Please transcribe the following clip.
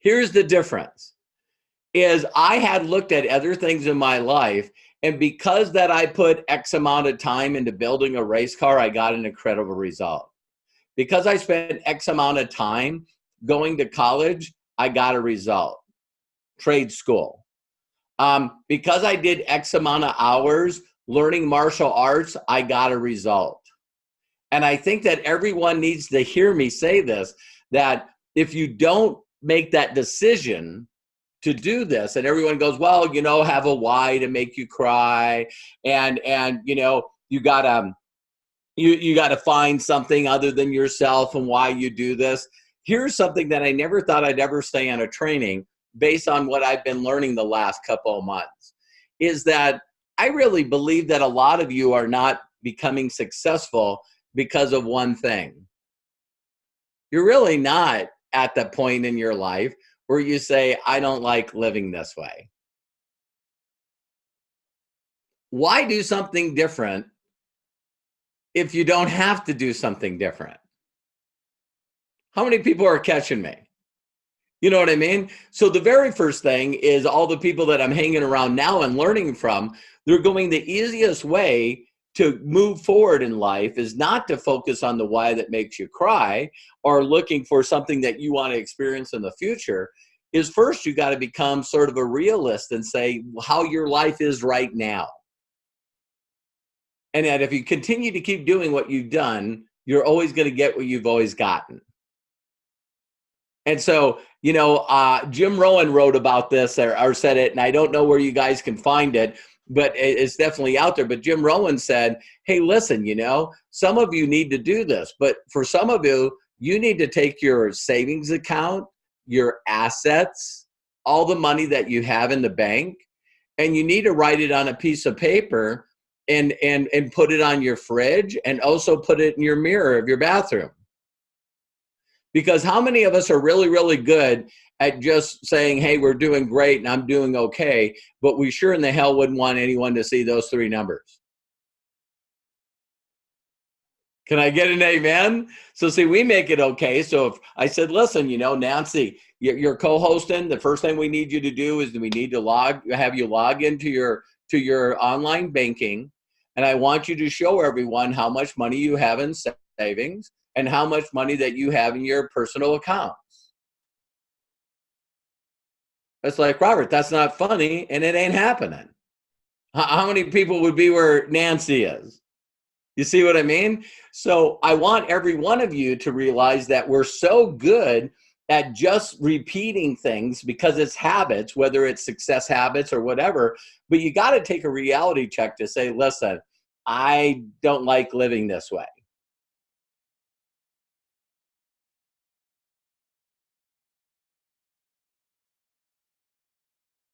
Here's the difference is I had looked at other things in my life, and because that I put X amount of time into building a race car, I got an incredible result. Because I spent X amount of time going to college, I got a result. Trade school. Because I did X amount of hours learning martial arts, I got a result. And I think that everyone needs to hear me say this, that if you don't make that decision to do this, and everyone goes, well, you know, have a why to make you cry, and you know, you gotta find something other than yourself and why you do this. Here's something that I never thought I'd ever say on a training, based on what I've been learning the last couple of months, is that I really believe that a lot of you are not becoming successful because of one thing. You're really not at the point in your life where you say, I don't like living this way. Why do something different if you don't have to do something different? How many people are catching me? You know what I mean? So the very first thing is all the people that I'm hanging around now and learning from, they're going the easiest way to move forward in life is not to focus on the why that makes you cry or looking for something that you want to experience in the future. Is first you got to become sort of a realist and say how your life is right now. And that if you continue to keep doing what you've done, you're always going to get what you've always gotten. And so, you know, Jim Rohn wrote about this or said it, and I don't know where you guys can find it, but it's definitely out there. But Jim Rohn said, hey, listen, you know, some of you need to do this, but for some of you, you need to take your savings account, your assets, all the money that you have in the bank, and you need to write it on a piece of paper and put it on your fridge and also put it in your mirror of your bathroom. Because how many of us are really, really good at just saying, hey, we're doing great and I'm doing okay, but we sure in the hell wouldn't want anyone to see those three numbers? Can I get an amen? So see, we make it okay. So if I said, listen, you know, Nancy, you're co-hosting, the first thing we need you to do is we need to have you log into your online banking. And I want you to show everyone how much money you have in savings and how much money that you have in your personal accounts. It's like, Robert, that's not funny and it ain't happening. How many people would be where Nancy is? You see what I mean? So I want every one of you to realize that we're so good at just repeating things because it's habits, whether it's success habits or whatever, but you got to take a reality check to say, listen, I don't like living this way.